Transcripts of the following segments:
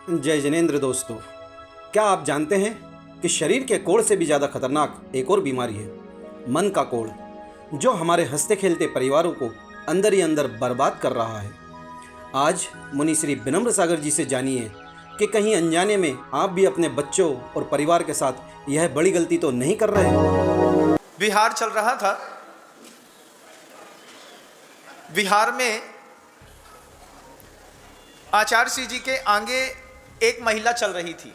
जय जिनेंद्र दोस्तों, क्या आप जानते हैं कि शरीर के कोढ़ से भी ज़्यादा खतरनाक एक और बीमारी है, मन का कोढ़, जो हमारे हंसते खेलते परिवारों को अंदर ही अंदर बर्बाद कर रहा है। आज मुनि श्री विनम्र सागर जी से जानिए कि कहीं अनजाने में आप भी अपने बच्चों और परिवार के साथ यह बड़ी गलती तो नहीं कर रहे हैं। बिहार चल रहा था। बिहार में आचार्य श्री जी के आगे एक महिला चल रही थी,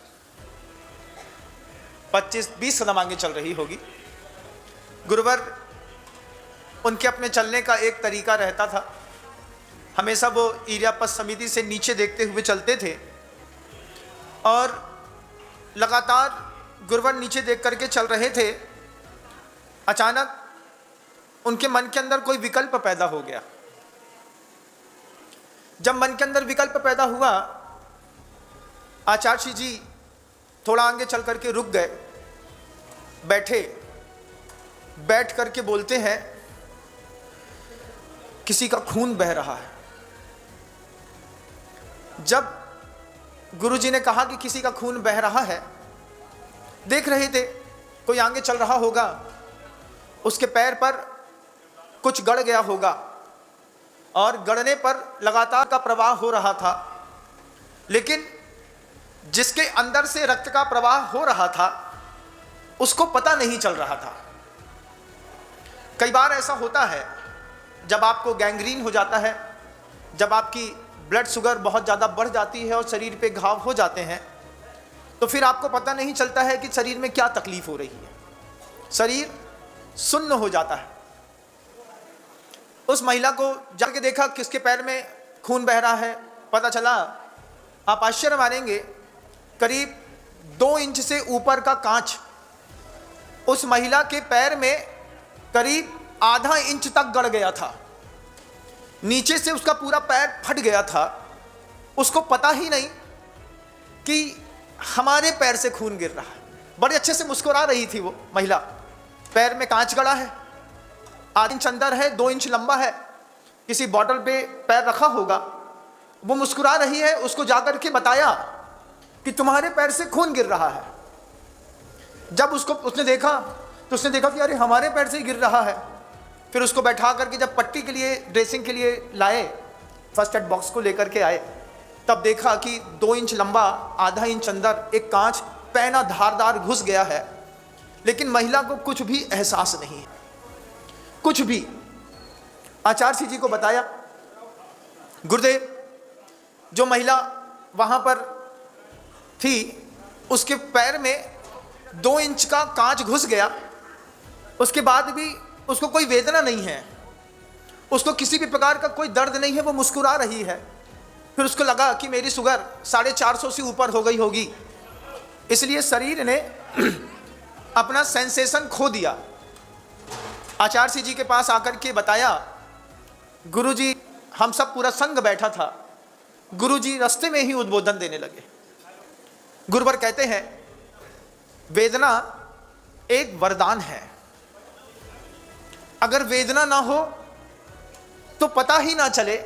25-20 कदम आगे चल रही होगी। गुरुवर उनके अपने चलने का एक तरीका रहता था, हमेशा वो इरियापत समिति से नीचे देखते हुए चलते थे और लगातार गुरुवर नीचे देख करके चल रहे थे। अचानक उनके मन के अंदर कोई विकल्प पैदा हो गया। जब मन के अंदर विकल्प पैदा हुआ, आचार्य श्री जी थोड़ा आगे चल करके रुक गए, बैठे, बैठ करके बोलते हैं, किसी का खून बह रहा है। जब गुरुजी ने कहा कि किसी का खून बह रहा है, देख रहे थे कोई आगे चल रहा होगा, उसके पैर पर कुछ गड़ गया होगा और गड़ने पर लगातार का प्रवाह हो रहा था, लेकिन जिसके अंदर से रक्त का प्रवाह हो रहा था उसको पता नहीं चल रहा था। कई बार ऐसा होता है, जब आपको गैंग्रीन हो जाता है, जब आपकी ब्लड शुगर बहुत ज़्यादा बढ़ जाती है और शरीर पे घाव हो जाते हैं, तो फिर आपको पता नहीं चलता है कि शरीर में क्या तकलीफ हो रही है, शरीर सुन्न हो जाता है। उस महिला को जाके देखा किसके पैर में खून बह रहा है, पता चला, आप आश्चर्य मानेंगे, करीब 2 इंच से ऊपर का कांच उस महिला के पैर में करीब आधा इंच तक गड़ गया था। नीचे से उसका पूरा पैर फट गया था। उसको पता ही नहीं कि हमारे पैर से खून गिर रहा है। बड़े अच्छे से मुस्कुरा रही थी वो महिला। पैर में कांच गड़ा है, आधा इंच अंदर है, 2 इंच लंबा है, किसी बॉटल पे पैर रखा होगा। वो मुस्कुरा रही है। उसको जाकर के बताया कि तुम्हारे पैर से खून गिर रहा है। जब उसने देखा तो उसने देखा कि अरे हमारे पैर से ही गिर रहा है। फिर उसको बैठा करके जब पट्टी के लिए, ड्रेसिंग के लिए लाए, फर्स्ट एड बॉक्स को लेकर के आए, तब देखा कि 2 इंच लंबा, आधा इंच अंदर एक कांच पैना धारदार घुस गया है। लेकिन महिला को कुछ भी एहसास नहीं है, कुछ भी। आचार्य श्री जी को बताया, गुरुदेव, जो महिला वहां पर थी उसके पैर में 2 इंच का कांच घुस गया, उसके बाद भी उसको कोई वेदना नहीं है, उसको किसी भी प्रकार का कोई दर्द नहीं है, वो मुस्कुरा रही है। फिर उसको लगा कि मेरी शुगर 450 से ऊपर हो गई होगी, इसलिए शरीर ने अपना सेंसेशन खो दिया। आचार्य श्री जी के पास आकर के बताया, गुरुजी, हम सब पूरा संघ बैठा था, गुरुजी रास्ते में ही उद्बोधन देने लगे। गुरुवर कहते हैं, वेदना एक वरदान है। अगर वेदना ना हो तो पता ही ना चले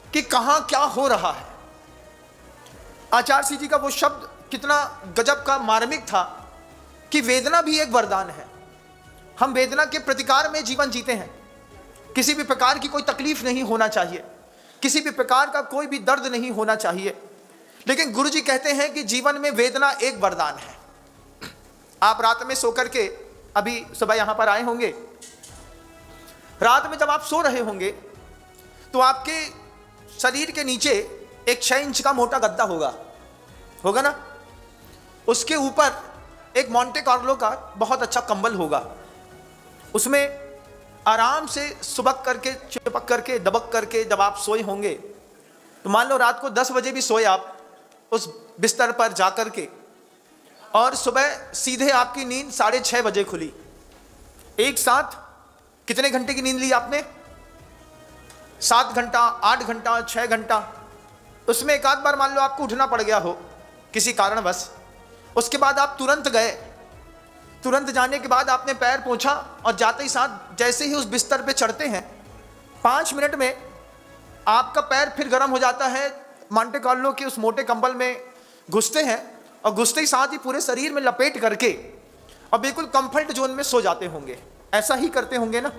कि कहां क्या हो रहा है। आचार्य श्री जी का वो शब्द कितना गजब का मार्मिक था कि वेदना भी एक वरदान है। हम वेदना के प्रतिकार में जीवन जीते हैं। किसी भी प्रकार की कोई तकलीफ नहीं होना चाहिए, किसी भी प्रकार का कोई भी दर्द नहीं होना चाहिए। लेकिन गुरुजी कहते हैं कि जीवन में वेदना एक वरदान है। आप रात में सो करके, अभी सुबह यहां पर आए होंगे, रात में जब आप सो रहे होंगे तो आपके शरीर के नीचे एक 6 इंच का मोटा गद्दा होगा ना, उसके ऊपर एक मोंटे कार्लो का बहुत अच्छा कंबल होगा। उसमें आराम से सुबक करके, चिपक करके, दबक करके जब आप सोए होंगे, तो मान लो रात को 10 बजे भी सोए आप उस बिस्तर पर जाकर के, और सुबह सीधे आपकी नींद 6:30 बजे खुली। एक साथ कितने घंटे की नींद ली आपने? 7 घंटा, 8 घंटा, 6 घंटा। उसमें एक आध बार मान लो आपको उठना पड़ गया हो किसी कारणवश, उसके बाद आप तुरंत गए, तुरंत जाने के बाद आपने पैर पोंछा और जाते ही साथ जैसे ही उस बिस्तर पे चढ़ते हैं, 5 मिनट में आपका पैर फिर गर्म हो जाता है, मांटे कार्लो के उस मोटे कंबल में घुसते हैं और घुसते ही साथ ही पूरे शरीर में लपेट करके और बिल्कुल कंफर्ट जोन में सो जाते होंगे। ऐसा ही करते होंगे ना।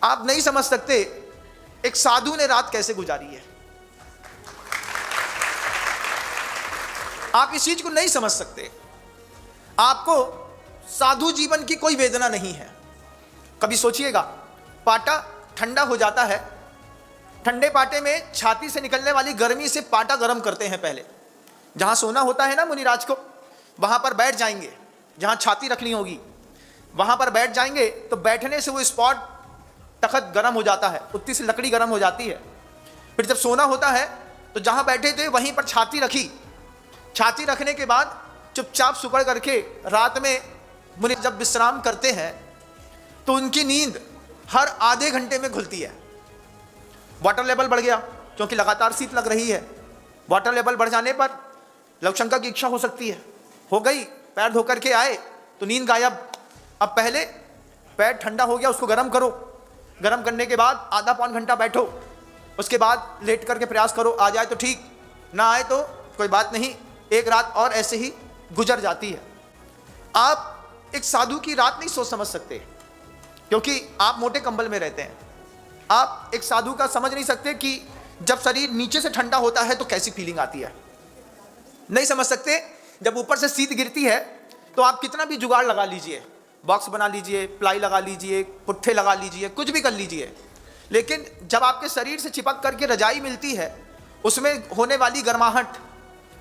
आप नहीं समझ सकते एक साधु ने रात कैसे गुजारी है। आप इस चीज को नहीं समझ सकते। आपको साधु जीवन की कोई वेदना नहीं है। कभी सोचिएगा, पाटा ठंडा हो जाता है, ठंडे पाटे में छाती से निकलने वाली गर्मी से पाटा गर्म करते हैं। पहले जहां सोना होता है ना मुनिराज को, वहां पर बैठ जाएंगे, जहां छाती रखनी होगी वहां पर बैठ जाएंगे, तो बैठने से वो स्पॉट तखत गर्म हो जाता है, उतनी सी लकड़ी गर्म हो जाती है। फिर जब सोना होता है तो जहां बैठे थे वहीं पर छाती रखी, छाती रखने के बाद चुपचाप सुकड़ करके रात में मुनि जब विश्राम करते हैं तो उनकी नींद हर आधे घंटे में खुलती है। वाटर लेवल बढ़ गया क्योंकि लगातार शीत लग रही है। वाटर लेवल बढ़ जाने पर लवशंका की इच्छा हो सकती है, हो गई, पैर धो करके आए तो नींद गायब। अब पहले पैर ठंडा हो गया, उसको गर्म करो, गर्म करने के बाद आधा पौन घंटा बैठो, उसके बाद लेट करके प्रयास करो, आ जाए तो ठीक, ना आए तो कोई बात नहीं, एक रात और ऐसे ही गुजर जाती है। आप एक साधु की रात नहीं सोच समझ सकते क्योंकि आप मोटे कंबल में रहते हैं। आप एक साधु का समझ नहीं सकते कि जब शरीर नीचे से ठंडा होता है तो कैसी फीलिंग आती है। नहीं समझ सकते। जब ऊपर से शीत गिरती है तो आप कितना भी जुगाड़ लगा लीजिए, बॉक्स बना लीजिए, प्लाई लगा लीजिए, पुट्ठे लगा लीजिए, कुछ भी कर लीजिए, लेकिन जब आपके शरीर से चिपक करके रजाई मिलती है, उसमें होने वाली गर्माहट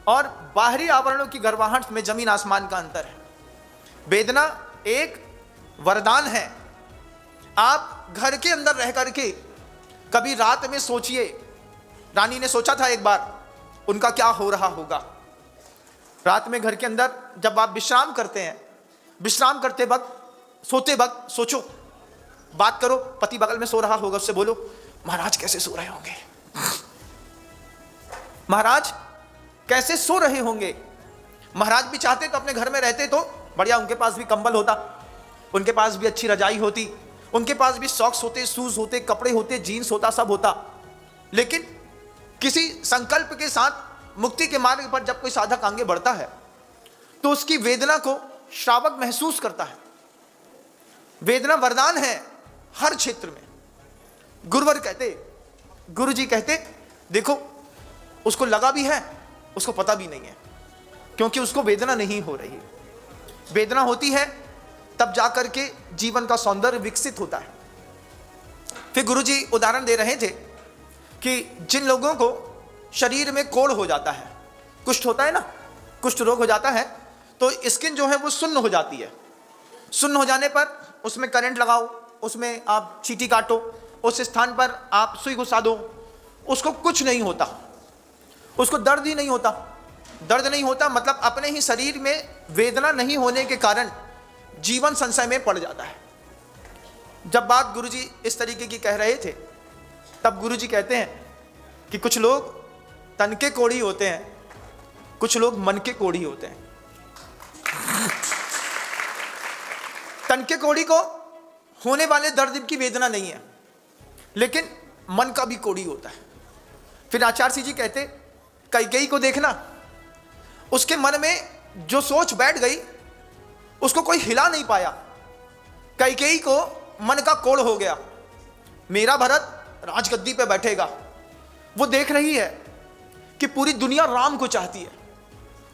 और बाहरी आवरणों की गर्माहट में जमीन आसमान का अंतर है। वेदना एक वरदान है। आप घर के अंदर रह करके कभी रात में सोचिए, रानी ने सोचा था एक बार उनका क्या हो रहा होगा। रात में घर के अंदर जब आप विश्राम करते हैं, विश्राम करते वक्त, सोते वक्त सोचो, बात करो, पति बगल में सो रहा होगा, उससे बोलो महाराज कैसे सो रहे होंगे, महाराज कैसे सो रहे होंगे। महाराज भी चाहते तो अपने घर में रहते तो बढ़िया, उनके पास भी कंबल होता, उनके पास भी अच्छी रजाई होती, उनके पास भी सॉक्स होते, शूज होते, कपड़े होते, जीन्स होता, सब होता। लेकिन किसी संकल्प के साथ मुक्ति के मार्ग पर जब कोई साधक आगे बढ़ता है तो उसकी वेदना को श्रावक महसूस करता है। वेदना वरदान है हर क्षेत्र में। गुरुवर कहते, गुरु जी कहते, देखो उसको लगा भी है, उसको पता भी नहीं है, क्योंकि उसको वेदना नहीं हो रही है। वेदना होती है तब जाकर के जीवन का सौंदर्य विकसित होता है। फिर गुरु जी उदाहरण दे रहे थे कि जिन लोगों को शरीर में कोढ़ हो जाता है, कुष्ठ होता है ना, कुष्ठ रोग हो जाता है, तो स्किन जो है वो सुन्न हो जाती है। सुन्न हो जाने पर उसमें करंट लगाओ, उसमें आप चींटी काटो, उस स्थान पर आप सुई घुसा दो, उसको कुछ नहीं होता, उसको दर्द ही नहीं होता। दर्द नहीं होता मतलब अपने ही शरीर में वेदना नहीं होने के कारण जीवन संशय में पड़ जाता है। जब बात गुरुजी इस तरीके की कह रहे थे तब गुरुजी कहते हैं कि कुछ लोग तन के कोढ़ी होते हैं, कुछ लोग मन के कोढ़ी होते हैं। तन के कोढ़ी को होने वाले दर्द की वेदना नहीं है, लेकिन मन का भी कोढ़ी होता है। फिर आचार्य सिंह जी कहते, कैकेयी को देखना, उसके मन में जो सोच बैठ गई उसको कोई हिला नहीं पाया। कैकेयी को मन का कोढ़ हो गया, मेरा भरत राजगद्दी पे बैठेगा। वो देख रही है कि पूरी दुनिया राम को चाहती है,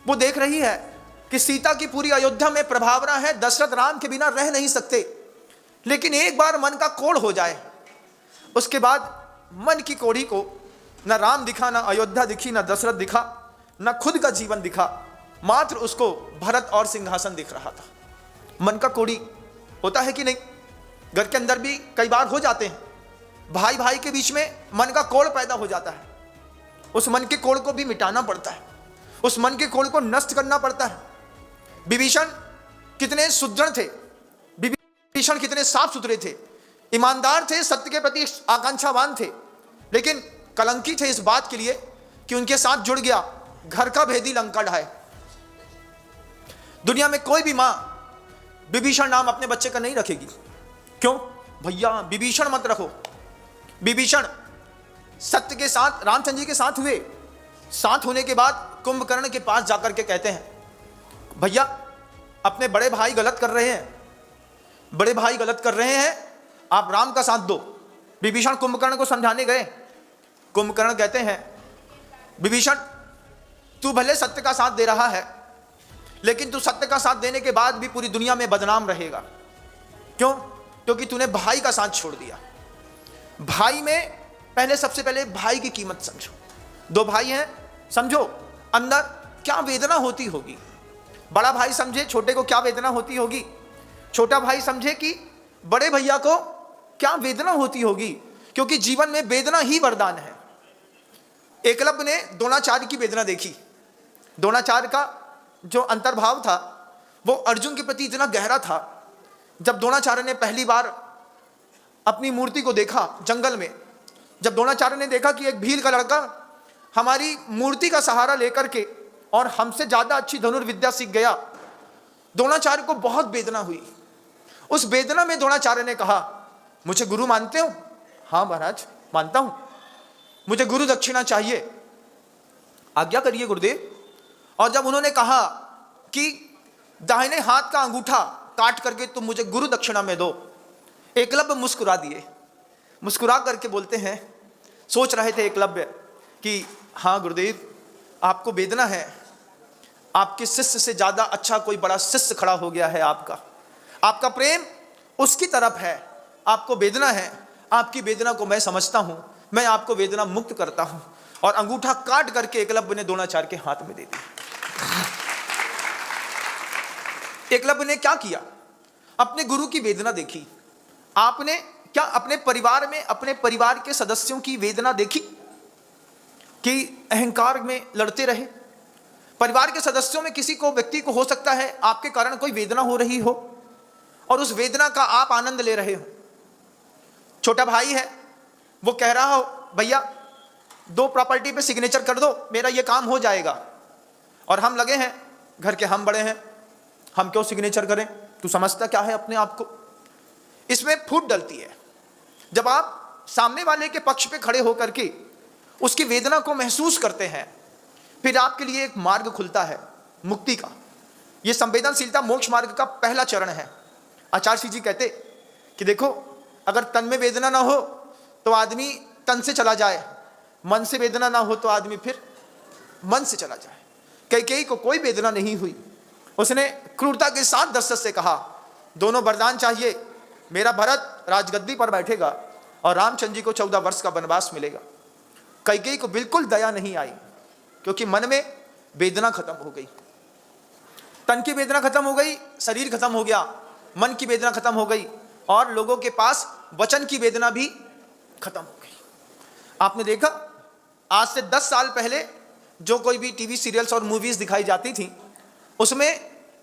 वो देख रही है कि सीता की पूरी अयोध्या में प्रभावना है, दशरथ राम के बिना रह नहीं सकते। लेकिन एक बार मन का कोढ़ हो जाए, उसके बाद मन की कोढ़ी को न राम दिखा, न अयोध्या दिखी, न दशरथ दिखा, न खुद का जीवन दिखा, मात्र उसको भरत और सिंहासन दिख रहा था। मन का कोढ़ी होता है कि नहीं? घर के अंदर भी कई बार हो जाते हैं, भाई भाई के बीच में मन का कोढ़ पैदा हो जाता है। उस मन के कोढ़ को भी मिटाना पड़ता है, उस मन के कोढ़ को नष्ट करना पड़ता है। विभीषण कितने सुदृढ़ थे, विभीषण कितने साफ सुथरे थे, ईमानदार थे, सत्य के प्रति आकांक्षावान थे, लेकिन कलंकी थे इस बात के लिए कि उनके साथ जुड़ गया घर का भेदी लंका ढाए। दुनिया में कोई भी मां विभीषण नाम अपने बच्चे का नहीं रखेगी। क्यों? भैया विभीषण मत रखो। विभीषण सत्य के साथ रामचंद्र जी के साथ हुए, साथ होने के बाद कुंभकर्ण के पास जाकर के कहते हैं, भैया अपने बड़े भाई गलत कर रहे हैं, बड़े भाई गलत कर रहे हैं, आप राम का साथ दो। विभीषण कुंभकर्ण को समझाने गए। कुंभकर्ण कहते हैं, विभीषण तू भले सत्य का साथ दे रहा है, लेकिन तू सत्य का साथ देने के बाद भी पूरी दुनिया में बदनाम रहेगा। क्यों? क्योंकि तूने भाई का साथ छोड़ दिया। भाई में पहले, सबसे पहले भाई की कीमत समझो। दो भाई हैं, समझो अंदर क्या वेदना होती होगी। बड़ा भाई समझे छोटे को क्या वेदना होती होगी, छोटा भाई समझे कि बड़े भैया को क्या वेदना होती होगी, क्योंकि जीवन में वेदना ही वरदान है। एकलव्य ने द्रोणाचार्य की वेदना देखी। द्रोणाचार्य का जो अंतर्भाव था वो अर्जुन के प्रति इतना गहरा था। जब द्रोणाचार्य ने पहली बार अपनी मूर्ति को देखा जंगल में, जब द्रोणाचार्य ने देखा कि एक भील का लड़का हमारी मूर्ति का सहारा लेकर के और हमसे ज्यादा अच्छी धनुर्विद्या सीख गया, द्रोणाचार्य को बहुत वेदना हुई। उस वेदना में द्रोणाचार्य ने कहा, मुझे गुरु मानते हो? हाँ महाराज मानता हूं, मुझे गुरु दक्षिणा चाहिए, आज्ञा करिए गुरुदेव। और जब उन्होंने कहा कि दाहिने हाथ का अंगूठा काट करके तुम मुझे गुरु दक्षिणा में दो, एकलव्य मुस्कुरा दिए। मुस्कुरा करके बोलते हैं, सोच रहे थे एकलव्य कि हाँ गुरुदेव आपको वेदना है, आपके शिष्य से ज्यादा अच्छा कोई बड़ा शिष्य खड़ा हो गया है, आपका प्रेम उसकी तरफ है, आपको वेदना है, आपकी वेदना को मैं समझता हूं, मैं आपको वेदना मुक्त करता हूं। और अंगूठा काट करके एकलव्य ने द्रोणाचार्य के हाथ में दे दिया। एकलव्य ने क्या किया? अपने गुरु की वेदना देखी। आपने क्या अपने परिवार में अपने परिवार के सदस्यों की वेदना देखी कि अहंकार में लड़ते रहे? परिवार के सदस्यों में किसी को, व्यक्ति को हो सकता है आपके कारण कोई वेदना हो रही हो और उस वेदना का आप आनंद ले रहे हो। छोटा भाई है, वो कह रहा हो भैया 2 प्रॉपर्टी पे सिग्नेचर कर दो, मेरा ये काम हो जाएगा, और हम लगे हैं, घर के हम बड़े हैं, हम क्यों सिग्नेचर करें, तू समझता क्या है अपने आप को। इसमें फूट डलती है। जब आप सामने वाले के पक्ष पे खड़े होकर के उसकी वेदना को महसूस करते हैं, फिर आपके लिए एक मार्ग खुलता है मुक्ति का। यह संवेदनशीलता मोक्ष मार्ग का पहला चरण है। आचार्य श्री जी कहते कि देखो, अगर तन में वेदना ना हो तो आदमी तन से चला जाए, मन से वेदना ना हो तो आदमी फिर मन से चला जाए। कैकेयी को कोई वेदना नहीं हुई। उसने क्रूरता के साथ दशरथ से कहा, दोनों वरदान चाहिए, मेरा भरत राजगद्दी पर बैठेगा और रामचंद्र जी को 14 वर्ष का वनवास मिलेगा। कैकेयी को बिल्कुल दया नहीं आई, क्योंकि मन में वेदना खत्म हो गई। तन की वेदना खत्म हो गई, शरीर खत्म हो गया, मन की वेदना खत्म हो गई, और लोगों के पास वचन की वेदना भी खत्म हो गई। आपने देखा, आज से 10 साल पहले जो कोई भी टीवी सीरियल्स और मूवीज दिखाई जाती थी, उसमें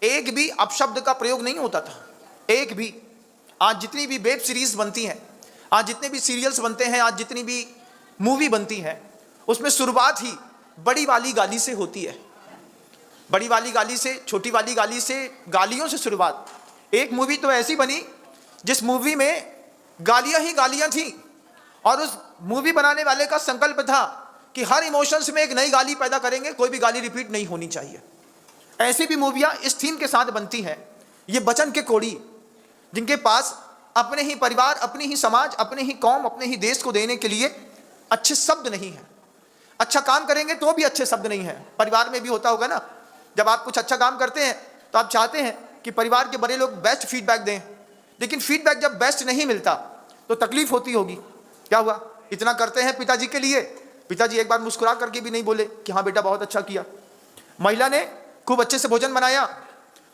एक भी अपशब्द का प्रयोग नहीं होता था, एक भी। आज जितनी भी वेब सीरीज बनती हैं, आज जितने भी सीरियल्स बनते हैं, आज जितनी भी मूवी बनती है, उसमें शुरुआत ही बड़ी वाली गाली से होती है। बड़ी वाली गाली से, छोटी वाली गाली से, गालियों से शुरुआत। एक मूवी तो ऐसी बनी जिस मूवी में गालियां ही गालियां थी, और उस मूवी बनाने वाले का संकल्प था कि हर इमोशंस में एक नई गाली पैदा करेंगे, कोई भी गाली रिपीट नहीं होनी चाहिए। ऐसी भी मूवियां इस थीम के साथ बनती हैं। ये वचन के कोड़ी, जिनके पास अपने ही परिवार, अपनी ही समाज, अपने ही कौम, अपने ही देश को देने के लिए अच्छे शब्द नहीं है। अच्छा काम करेंगे तो भी अच्छे शब्द नहीं है। परिवार में भी होता होगा ना, जब आप कुछ अच्छा काम करते हैं तो आप चाहते हैं कि परिवार के बड़े लोग बेस्ट फीडबैक दें, लेकिन फीडबैक जब बेस्ट नहीं मिलता तो तकलीफ होती होगी। क्या हुआ, इतना करते हैं पिताजी के लिए, पिताजी एक बार मुस्कुरा करके भी नहीं बोले कि हाँ बेटा बहुत अच्छा किया। महिला ने खूब अच्छे से भोजन बनाया,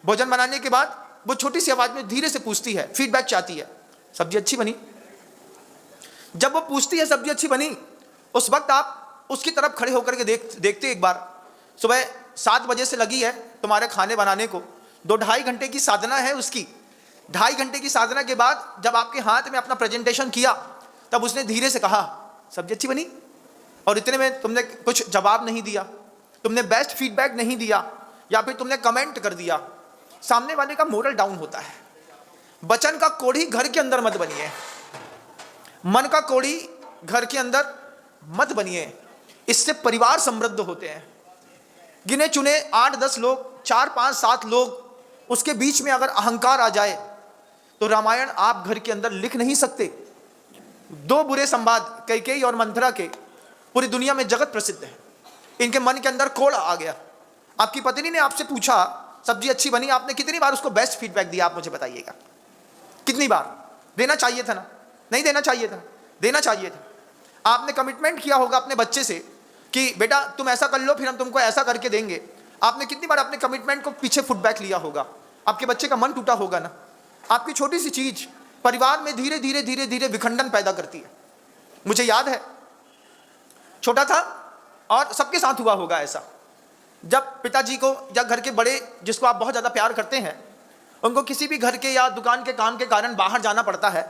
भोजन बनाने के बाद वो छोटी सी आवाज में धीरे से पूछती है, फीडबैक चाहती है, सब्जी अच्छी बनी। जब वो पूछती है सब्जी अच्छी बनी, उस वक्त आप उसकी तरफ खड़े होकर के देखते एक बार, सुबह 7 बजे से लगी है तुम्हारे खाने बनाने को, 2-2.5 घंटे की साधना है उसकी। 2.5 घंटे की साधना के बाद जब आपके हाथ में अपना प्रेजेंटेशन किया, तब उसने धीरे से कहा सब्जी अच्छी बनी, और इतने में तुमने कुछ जवाब नहीं दिया, तुमने बेस्ट फीडबैक नहीं दिया, या फिर तुमने कमेंट कर दिया। सामने वाले का मोरल डाउन होता है। वचन का कोड़ी घर के अंदर मत बनिए, मन का कोड़ी घर के अंदर मत बनिए। इससे परिवार समृद्ध होते हैं। गिने चुने 8-10 लोग, 4-5-7 लोग, उसके बीच में अगर अहंकार आ जाए तो रामायण आप घर के अंदर लिख नहीं सकते। 2 बुरे संवाद कैकेयी और मंथरा के पूरी दुनिया में जगत प्रसिद्ध है। इनके मन के अंदर कोड़ आ गया। आपकी पत्नी ने आपसे पूछा सब्जी अच्छी बनी, आपने कितनी बार उसको बेस्ट फीडबैक दिया, आप मुझे बताइएगा कितनी बार? देना चाहिए था ना? नहीं देना चाहिए था? देना चाहिए था। आपने कमिटमेंट किया होगा अपने बच्चे से कि बेटा तुम ऐसा कर लो फिर हम तुमको ऐसा करके देंगे। आपने कितनी बार अपने कमिटमेंट को पीछे फुटबैक लिया होगा? आपके बच्चे का मन टूटा होगा ना। आपकी छोटी सी चीज परिवार में धीरे धीरे धीरे धीरे विखंडन पैदा करती है। मुझे याद है, छोटा था और सबके साथ हुआ होगा ऐसा, जब पिताजी को या घर के बड़े जिसको आप बहुत ज़्यादा प्यार करते हैं उनको किसी भी घर के या दुकान के काम के कारण बाहर जाना पड़ता है,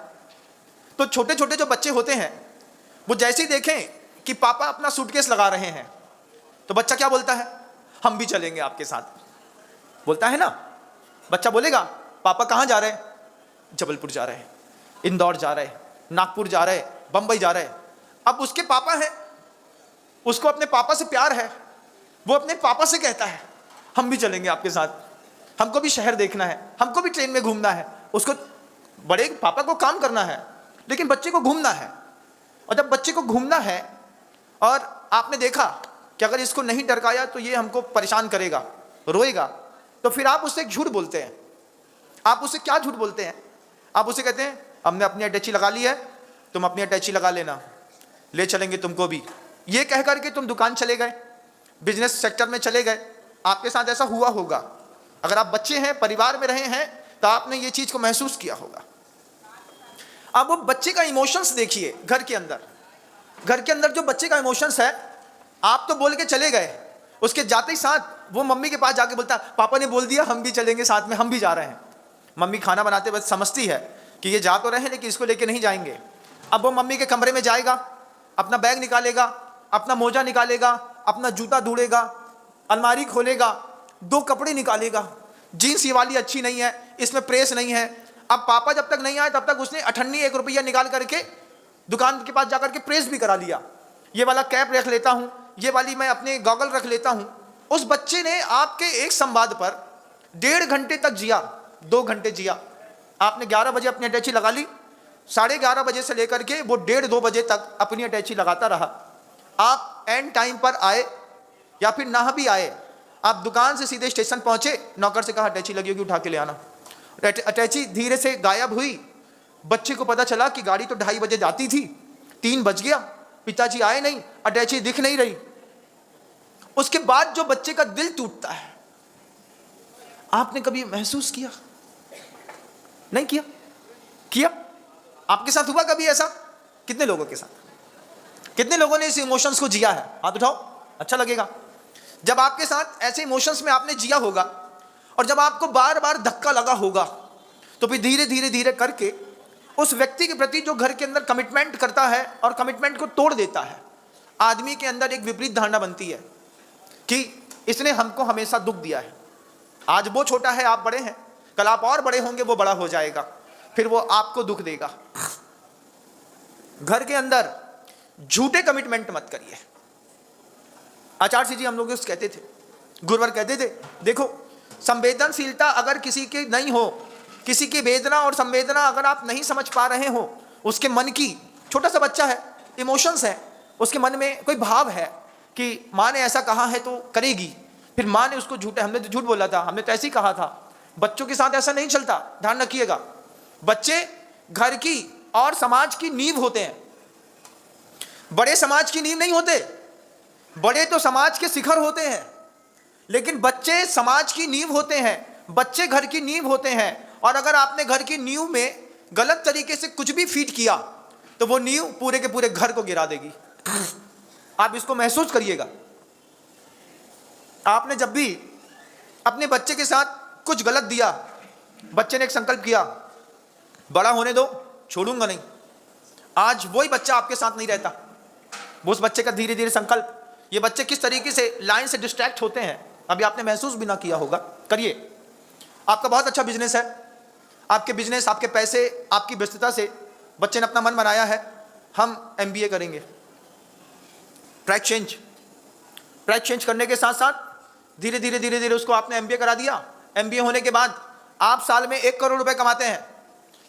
तो छोटे छोटे जो बच्चे होते हैं वो जैसे ही देखें कि पापा अपना सूटकेस लगा रहे हैं तो बच्चा क्या बोलता है? हम भी चलेंगे आपके साथ। बोलता है ना बच्चा, बोलेगा पापा कहाँ जा रहे हैं? जबलपुर जा रहे हैं, इंदौर जा रहे हैं, नागपुर जा रहे हैं, बंबई जा रहे हैं। अब उसके पापा हैं, उसको अपने पापा से प्यार है, वो अपने पापा से कहता है हम भी चलेंगे आपके साथ, हमको भी शहर देखना है, हमको भी ट्रेन में घूमना है। उसको बड़े पापा को काम करना है लेकिन बच्चे को घूमना है। और जब बच्चे को घूमना है और आपने देखा कि अगर इसको नहीं डरकाया तो ये हमको परेशान करेगा, रोएगा, तो फिर आप उससे एक झूठ बोलते हैं। आप उससे क्या झूठ बोलते हैं? आप उसे कहते हैं हमने अपनी अटैची लगा ली है, तुम अपनी अटैची लगा लेना, ले चलेंगे तुमको भी। ये कह करके तुम दुकान चले गए, बिजनेस सेक्टर में चले गए। आपके साथ ऐसा हुआ होगा। अगर आप बच्चे हैं, परिवार में रहे हैं, तो आपने ये चीज को महसूस किया होगा। अब वो बच्चे का इमोशंस देखिए घर के अंदर जो बच्चे का इमोशंस है, आप तो बोल के चले गए, उसके जाते ही साथ वो मम्मी के पास जाके बोलता पापा ने बोल दिया हम भी चलेंगे साथ में, हम भी जा रहे हैं। मम्मी खाना बनाते वक्त समझती है कि ये जा तो रहे हैं लेकिन इसको लेके नहीं जाएंगे। अब वो मम्मी के कमरे में जाएगा, अपना बैग निकालेगा, अपना मोजा निकालेगा, अपना जूता ढूंढेगा, अलमारी खोलेगा, 2 कपड़े निकालेगा, जीन्स ये वाली अच्छी नहीं है, इसमें प्रेस नहीं है। अब पापा जब तक नहीं आए तब तक उसने 98 1 रुपया निकाल करके दुकान के पास जाकर के प्रेस भी करा लिया। ये वाला कैप रख लेता हूँ, ये वाली मैं अपने गॉगल रख लेता हूँ। उस बच्चे ने आपके एक संवाद पर 1.5 घंटे तक जिया, 2 घंटे जिया। आपने 11 बजे अपनी अटैची लगा ली, 11:30 बजे से लेकर के वो 1:30-2 बजे तक अपनी अटैची लगाता रहा। आप एंड टाइम पर आए या फिर ना भी आए, आप दुकान से सीधे स्टेशन पहुंचे, नौकर से कहा अटैची लगी होगी उठा के ले आना। अटैची धीरे से गायब हुई। बच्चे को पता चला कि गाड़ी तो 2:30 बजे जाती थी, 3 बज गया, पिताजी आए नहीं, अटैची दिख नहीं रही। उसके बाद जो बच्चे का दिल टूटता है, आपने कभी महसूस किया? नहीं किया? किया? आपके साथ हुआ कभी ऐसा? कितने लोगों के साथ? कितने लोगों ने इस इमोशंस को जिया है? हाथ उठाओ, अच्छा लगेगा। जब आपके साथ ऐसे इमोशंस में आपने जिया होगा और जब आपको बार बार धक्का लगा होगा, तो फिर धीरे धीरे धीरे करके उस व्यक्ति के प्रति जो घर के अंदर कमिटमेंट करता है और कमिटमेंट को तोड़ देता है, आदमी के अंदर एक विपरीत धारणा बनती है कि इसने हमको हमेशा दुख दिया है। आज वो छोटा है, आप बड़े हैं, कल आप और बड़े होंगे, वो बड़ा हो जाएगा, फिर वो आपको दुख देगा। घर के अंदर झूठे कमिटमेंट मत करिए। आचार्य जी हम लोग कहते थे, गुरुवर कहते थे, देखो संवेदनशीलता अगर किसी की नहीं हो, किसी की वेदना और संवेदना अगर आप नहीं समझ पा रहे हो, उसके मन की, छोटा सा बच्चा है, इमोशंस है, उसके मन में कोई भाव है कि माँ ने ऐसा कहा है तो करेगी, फिर माँ ने उसको झूठा, हमने तो झूठ बोला था, हमने तो ऐसे ही कहा था। बच्चों के साथ ऐसा नहीं चलता, ध्यान रखिएगा। बच्चे घर की और समाज की नींव होते हैं, बड़े समाज की नींव नहीं होते। बड़े तो समाज के शिखर होते हैं, लेकिन बच्चे समाज की नींव होते हैं, बच्चे घर की नींव होते हैं। और अगर आपने घर की नींव में गलत तरीके से कुछ भी फीड किया तो वो नींव पूरे के पूरे घर को गिरा देगी। आप इसको महसूस करिएगा। आपने जब भी अपने बच्चे के साथ कुछ गलत दिया, बच्चे ने एक संकल्प किया, बड़ा होने दो, छोड़ूंगा नहीं। आज वही बच्चा आपके साथ नहीं रहता। वो उस बच्चे का धीरे धीरे संकल्प, ये बच्चे किस तरीके से लाइन से डिस्ट्रैक्ट होते हैं, अभी आपने महसूस भी ना किया होगा। करिए। आपका बहुत अच्छा बिजनेस है, आपके बिजनेस, आपके पैसे, आपकी व्यस्तता से बच्चे ने अपना मन बनाया है हम MBA करेंगे, ट्रैक चेंज, प्राइस चेंज करने के साथ साथ धीरे धीरे उसको आपने एमबीए करा दिया। एमबीए होने के बाद आप साल में 1 करोड़ रुपए कमाते हैं,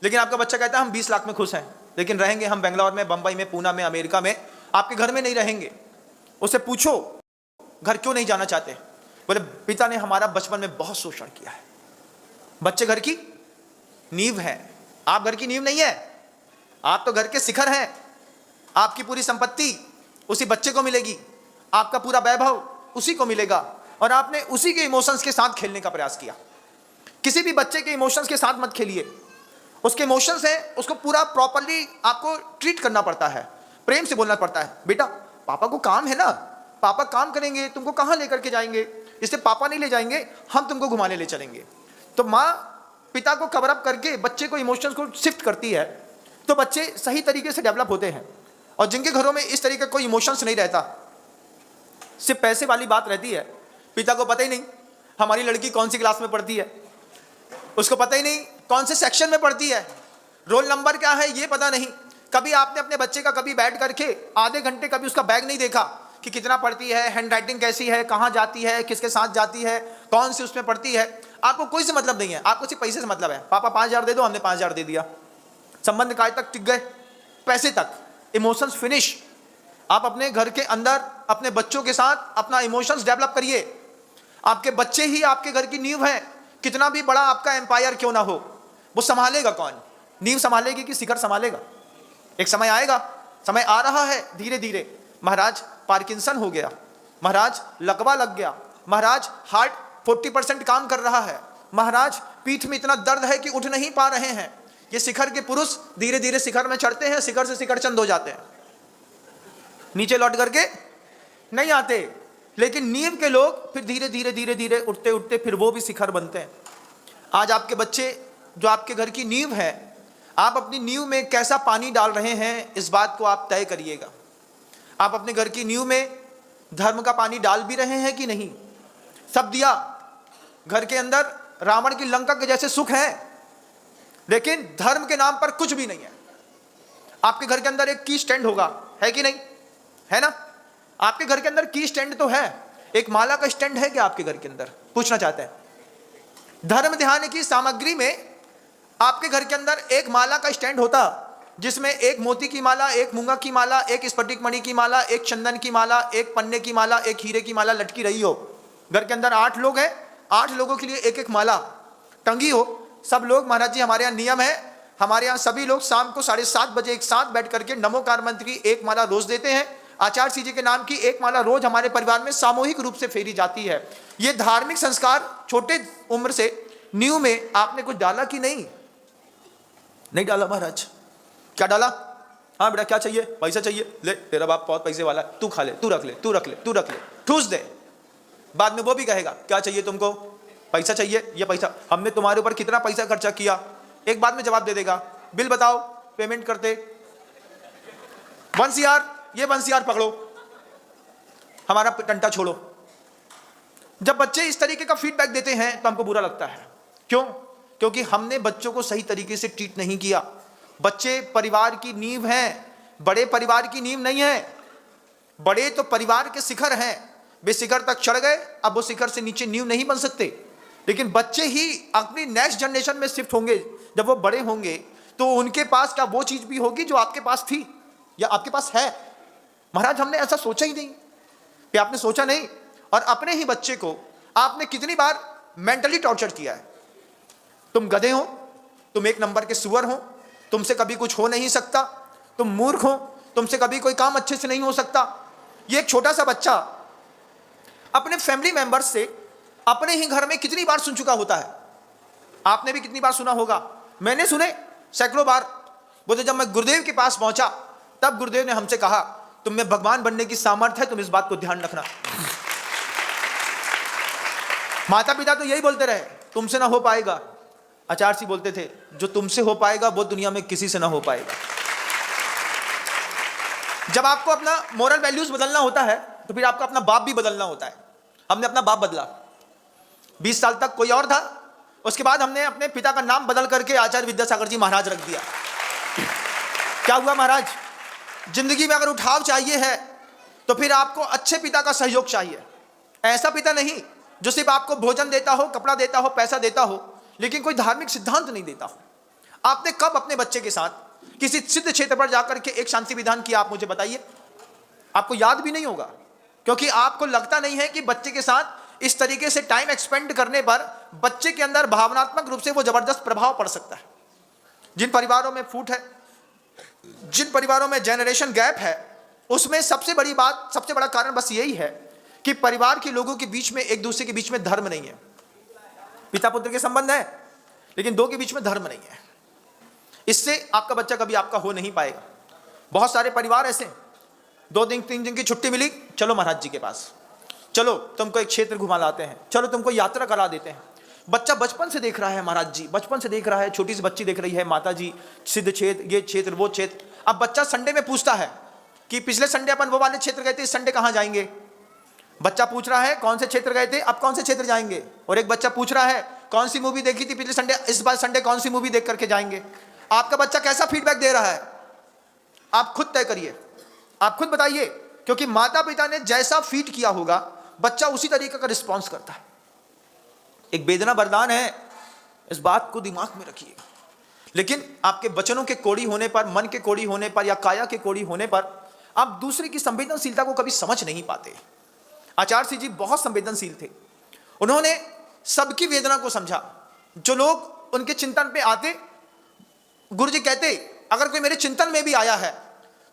लेकिन आपका बच्चा कहता है हम 20 लाख में खुश हैं, लेकिन रहेंगे हम बेंगलोर में, बंबई में, पूना में, अमेरिका में, आपके घर में नहीं रहेंगे। उससे पूछो घर क्यों नहीं जाना चाहते? बोले पिता ने हमारा बचपन में बहुत शोषण किया है। बच्चे घर की नींव है, आप घर की नींव नहीं है, आप तो घर के शिखर हैं। आपकी पूरी संपत्ति उसी बच्चे को मिलेगी, आपका पूरा वैभव उसी को मिलेगा, और आपने उसी के इमोशंस के साथ खेलने का प्रयास किया। किसी भी बच्चे के इमोशंस के साथ मत खेलिए। उसके इमोशंस हैं, उसको पूरा प्रॉपर्ली आपको ट्रीट करना पड़ता है, प्रेम से बोलना पड़ता है। बेटा पापा को काम है ना, पापा काम करेंगे, तुमको कहाँ लेकर के जाएंगे, इसलिए पापा नहीं ले जाएंगे, हम तुमको घुमाने ले चलेंगे। तो माँ पिता को कवर अप करके बच्चे को इमोशंस को शिफ्ट करती है, तो बच्चे सही तरीके से डेवलप होते हैं। और जिनके घरों में इस तरीके का कोई इमोशंस नहीं रहता, सिर्फ पैसे वाली बात रहती है, पिता को पता ही नहीं हमारी लड़की कौन सी क्लास में पढ़ती है, उसको पता ही नहीं कौन से सेक्शन में पढ़ती है, रोल नंबर क्या है ये पता नहीं। कभी आपने अपने बच्चे का कभी बैठ करके आधे घंटे कभी उसका बैग नहीं देखा कि कितना पढ़ती है, हैंड राइटिंग कैसी है, कहाँ जाती है, किसके साथ जाती है, कौन सी उसमें पढ़ती है। आपको कोई से मतलब नहीं है, आपको सिर्फ पैसे से मतलब है। पापा 5,000 दे दो, हमने 5,000 दे दिया, संबंध काय तक टिक गए, पैसे तक, इमोशंस फिनिश। आप अपने घर के अंदर अपने बच्चों के साथ अपना इमोशंस डेवलप करिए। आपके बच्चे ही आपके घर की नींव है। कितना भी बड़ा आपका एम्पायर क्यों ना हो, वो संभालेगा कौन? नींव संभालेगी कि शिखर संभालेगा? एक समय आएगा, समय आ रहा है धीरे धीरे। महाराज पार्किंसन हो गया, महाराज लकवा लग गया, महाराज हार्ट 40% काम कर रहा है, महाराज पीठ में इतना दर्द है कि उठ नहीं पा रहे हैं। ये शिखर के पुरुष धीरे धीरे शिखर में चढ़ते हैं, शिखर से शिखर चंद हो जाते हैं, नीचे लौट करके नहीं आते। लेकिन नींव के लोग फिर धीरे धीरे उठते उठते फिर वो भी शिखर बनते हैं। आज आपके बच्चे जो आपके घर की नींव है, आप अपनी नींव में कैसा पानी डाल रहे हैं इस बात को आप तय करिएगा। आप अपने घर की नींव में धर्म का पानी डाल भी रहे हैं कि नहीं? सब दिया घर के अंदर रावण की लंका के जैसे सुख है, लेकिन धर्म के नाम पर कुछ भी नहीं है। आपके घर के अंदर एक की स्टैंड होगा, है कि नहीं? है ना? आपके घर के अंदर की स्टैंड तो है, एक माला का स्टैंड है क्या आपके घर के अंदर? पूछना चाहते हैं। धर्म ध्यान की सामग्री में आपके घर के अंदर एक माला का स्टैंड होता, जिसमें एक मोती की माला, एक मूंगा की माला, एक स्फटिक मणि की माला, एक चंदन की माला, एक पन्ने की माला, एक हीरे की माला लटकी रही हो। घर के अंदर 8 लोग हैं, 8 लोगों के लिए एक एक माला टंगी हो। सब लोग, महाराज जी हमारे यहाँ नियम है, हमारे यहाँ सभी लोग शाम को 7:30 बजे एक साथ बैठ करके नमोकार मंत्र की एक माला रोज देते हैं। आचार्य श्री जी के नाम की एक माला रोज हमारे परिवार में सामूहिक रूप से फेरी जाती है। ये धार्मिक संस्कार छोटे उम्र से नींव में आपने कुछ डाला कि नहीं? नहीं डाला महाराज। क्या डाला? हाँ बेटा क्या चाहिए? पैसा चाहिए, ले तेरा बाप बहुत पैसे वाला है, तू खा ले, तू रख ले, तू रख ले, तू रख ले, ठूस दे। बाद में वो भी कहेगा क्या चाहिए तुमको? पैसा चाहिए, ये पैसा हमने तुम्हारे ऊपर कितना पैसा खर्चा किया, एक बात में जवाब दे देगा। बिल बताओ, पेमेंट करते 1 CR, ये 1 CR पकड़ो, हमारा टंटा छोड़ो। जब बच्चे इस तरीके का फीडबैक देते हैं तो हमको बुरा लगता है। क्यों? क्योंकि हमने बच्चों को सही तरीके से ट्रीट नहीं किया। बच्चे परिवार की नींव हैं, बड़े परिवार की नींव नहीं है। बड़े तो परिवार के शिखर हैं, वे शिखर तक चढ़ गए, अब वो शिखर से नीचे नींव नहीं बन सकते। लेकिन बच्चे ही अपनी नेक्स्ट जनरेशन में शिफ्ट होंगे। जब वो बड़े होंगे तो उनके पास क्या वो चीज भी होगी जो आपके पास थी या आपके पास है? महाराज हमने ऐसा सोचा ही नहीं। कि आपने सोचा नहीं, और अपने ही बच्चे को आपने कितनी बार मेंटली टॉर्चर किया है। तुम गधे हो, तुम 1 नंबर के सुअर हो, तुमसे कभी कुछ हो नहीं सकता, तुम मूर्ख हो, तुमसे कभी कोई काम अच्छे से नहीं हो सकता। ये एक छोटा सा बच्चा अपने फैमिली मेंबर्स से अपने ही घर में कितनी बार सुन चुका होता है। आपने भी कितनी बार सुना होगा, मैंने सुने सैकड़ों बार। बोलते जब मैं गुरुदेव के पास पहुंचा तब गुरुदेव ने हमसे कहा तुम में भगवान बनने की सामर्थ्य है, तुम इस बात को ध्यान रखना। माता पिता तो यही बोलते रहे तुमसे ना हो पाएगा। आचार्य जी बोलते थे जो तुमसे हो पाएगा वो दुनिया में किसी से ना हो पाएगा। जब आपको अपना मोरल वैल्यूज बदलना होता है तो फिर आपको अपना बाप भी बदलना होता है। हमने अपना बाप बदला। 20 साल तक कोई और था, उसके बाद हमने अपने पिता का नाम बदल करके आचार्य विद्यासागर जी महाराज रख दिया। क्या हुआ महाराज? जिंदगी में अगर उठाव चाहिए है तो फिर आपको अच्छे पिता का सहयोग चाहिए। ऐसा पिता नहीं जो सिर्फ आपको भोजन देता हो, कपड़ा देता हो, पैसा देता हो, लेकिन कोई धार्मिक सिद्धांत नहीं देता हो। आपने कब अपने बच्चे के साथ किसी सिद्ध क्षेत्र पर जाकर के एक शांति विधान किया, आप मुझे बताइए? आपको याद भी नहीं होगा, क्योंकि आपको लगता नहीं है कि बच्चे के साथ इस तरीके से टाइम एक्सपेंड करने पर बच्चे के अंदर भावनात्मक रूप से वो जबरदस्त प्रभाव पड़ सकता है। जिन परिवारों में फूट है, जिन परिवारों में जनरेशन गैप है, उसमें सबसे बड़ी बात, सबसे बड़ा कारण बस यही है कि परिवार के लोगों के बीच में, एक दूसरे के बीच में धर्म नहीं है। पिता पुत्र के संबंध है, लेकिन दो के बीच में धर्म नहीं है। इससे आपका बच्चा कभी आपका हो नहीं पाएगा। बहुत सारे परिवार ऐसे, 2 दिन 3 दिन की छुट्टी मिली, चलो महाराज जी के पास, चलो तुमको एक क्षेत्र घुमा लाते हैं, चलो तुमको यात्रा करा देते हैं। बच्चा बचपन से देख रहा है महाराज जी, बचपन से देख रहा है, छोटी सी बच्ची देख रही है, माता जी सिद्ध क्षेत्र, ये क्षेत्र, वो क्षेत्र। अब बच्चा संडे में पूछता है कि पिछले संडे अपन वो वाले क्षेत्र गए थे, इस संडे कहाँ जाएंगे? बच्चा पूछ रहा है कौन से क्षेत्र गए थे, अब कौन से क्षेत्र जाएंगे? और एक बच्चा पूछ रहा है कौन सी मूवी देखी थी पिछले संडे, इस बार संडे कौन सी मूवी देख करके जाएंगे? आपका बच्चा कैसा फीडबैक दे रहा है? आप खुद तय करिए, आप खुद बताइए, क्योंकि माता पिता ने जैसा फीड किया होगा बच्चा उसी तरीके का रिस्पॉन्स करता है। एक वेदना वरदान है, इस बात को दिमाग में रखिए। लेकिन आपके वचनों के कोड़ी होने पर, मन के कोड़ी होने पर, या काया के कोड़ी होने पर आप दूसरे की संवेदनशीलता को कभी समझ नहीं पाते। आचार्य जी बहुत संवेदनशील थे, उन्होंने सबकी वेदना को समझा। जो लोग उनके चिंतन पे आते, गुरु जी कहते अगर कोई मेरे चिंतन में भी आया है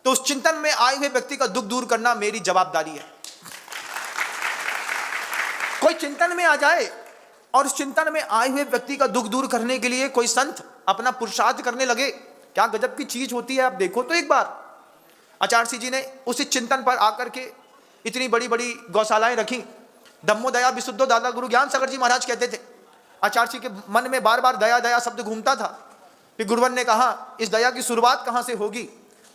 तो उस चिंतन में आए हुए व्यक्ति का दुख दूर करना मेरी जवाबदारी है। कोई चिंतन में आ जाए और उस चिंतन में आए हुए व्यक्ति का दुख दूर करने के लिए कोई संत अपना पुरुषार्थ करने लगे, क्या गजब की चीज होती है। आप देखो तो एक बार आचार्य जी ने उसी चिंतन पर आकर के इतनी बड़ी बड़ी गौशालाएं रखी। धम्मो दया विशुद्धो दादा गुरु ज्ञान सागर जी महाराज कहते थे। आचार्य जी के मन में बार बार दया दया शब्द घूमता था। फिर गुरुवर ने कहा इस दया की शुरुआत कहाँ से होगी?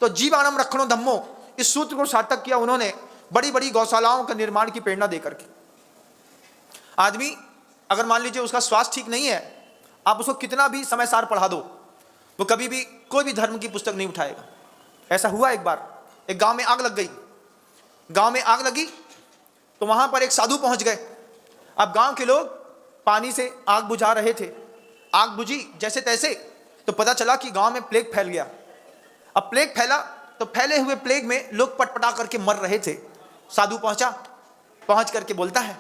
तो जीवानम रखनो धम्मो, इस सूत्र को सार्थक किया उन्होंने बड़ी बड़ी गौशालाओं का निर्माण की प्रेरणा देकर के। आदमी अगर मान लीजिए उसका स्वास्थ्य ठीक नहीं है, आप उसको कितना भी समय सार पढ़ा दो, वो कभी भी कोई भी धर्म की पुस्तक नहीं उठाएगा। ऐसा हुआ एक बार, एक गांव में आग लग गई। गांव में आग लगी तो वहां पर एक साधु पहुंच गए। अब गांव के लोग पानी से आग बुझा रहे थे। आग बुझी जैसे तैसे तो पता चला कि गांव में प्लेग फैल गया। अब प्लेग फैला तो फैले हुए प्लेग में लोग पटपटा करके मर रहे थे। साधु पहुंचा, पहुंच करके बोलता है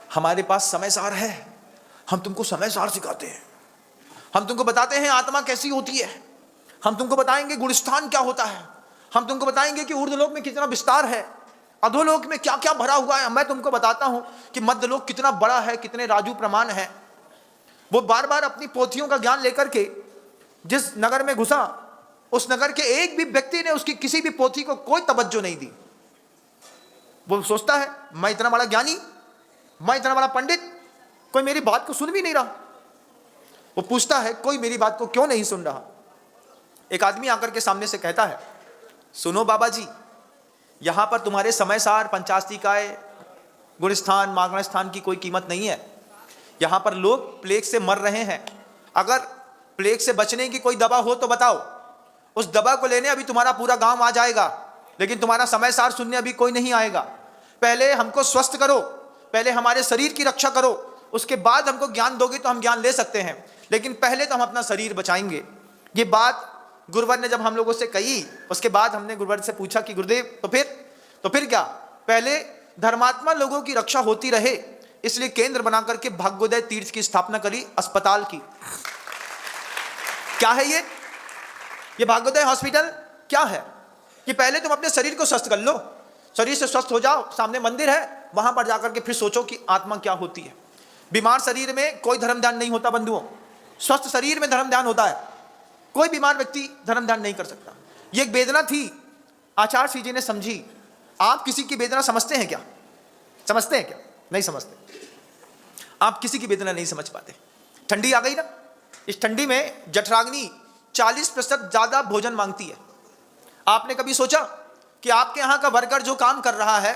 हमारे पास समय सार है, हम तुमको समय सार सिखाते हैं, हम तुमको बताते हैं आत्मा कैसी होती है, हम तुमको बताएंगे गुणस्थान क्या होता है, हम तुमको बताएंगे कि ऊर्ध्वलोक में कितना विस्तार है, अधोलोक में क्या क्या भरा हुआ है। मैं तुमको बताता हूं कि मध्यलोक कितना बड़ा है, कितने राजू प्रमाण है। वो बार बार अपनी पोथियों का ज्ञान लेकर के जिस नगर में घुसा, उस नगर के एक भी व्यक्ति ने उसकी किसी भी पोथी को कोई तवज्जो नहीं दी। वो सोचता है मैं इतना बड़ा ज्ञानी, मैं इतना बड़ा पंडित, कोई मेरी बात को सुन भी नहीं रहा। वो पूछता है कोई मेरी बात को क्यों नहीं सुन रहा? एक आदमी आकर के सामने से कहता है सुनो बाबा जी, यहां पर तुम्हारे समय सार, पंचास्तिकाय, गुणस्थान, मागण स्थान की कोई कीमत नहीं है। यहां पर लोग प्लेग से मर रहे हैं। अगर प्लेग से बचने की कोई दवा हो तो बताओ, उस दवा को लेने अभी तुम्हारा पूरा गांव आ जाएगा, लेकिन तुम्हारा समय सार सुनने अभी कोई नहीं आएगा। पहले हमको स्वस्थ करो, पहले हमारे शरीर की रक्षा करो, उसके बाद हमको ज्ञान दोगे तो हम ज्ञान ले सकते हैं, लेकिन पहले तो हम अपना शरीर बचाएंगे। ये बात गुरुवर ने जब हम लोगों से कही, उसके बाद हमने गुरुवर से पूछा कि गुरुदेव तो फिर क्या? पहले धर्मात्मा लोगों की रक्षा होती रहे, इसलिए केंद्र बनाकर के भाग्योदय तीर्थ की स्थापना करी, अस्पताल की। क्या है ये भाग्योदय हॉस्पिटल क्या है? कि पहले तुम अपने शरीर को स्वस्थ कर लो, शरीर से स्वस्थ हो जाओ, सामने मंदिर है, वहां पर जाकर के फिर सोचो कि आत्मा क्या होती है। बीमार शरीर में कोई धर्म ध्यान नहीं होता बंधुओं, स्वस्थ शरीर में धर्म ध्यान होता है। कोई बीमार व्यक्ति धर्म ध्यान नहीं कर सकता। ये एक वेदना थी, आचार्य जी ने समझी। आप किसी की वेदना समझते हैं क्या? समझते हैं क्या? नहीं समझते। आप किसी की वेदना नहीं समझ पाते। ठंडी आ गई ना, इस ठंडी में जठराग्नि 40% ज्यादा भोजन मांगती है। आपने कभी सोचा कि आपके यहाँ का वर्कर जो काम कर रहा है,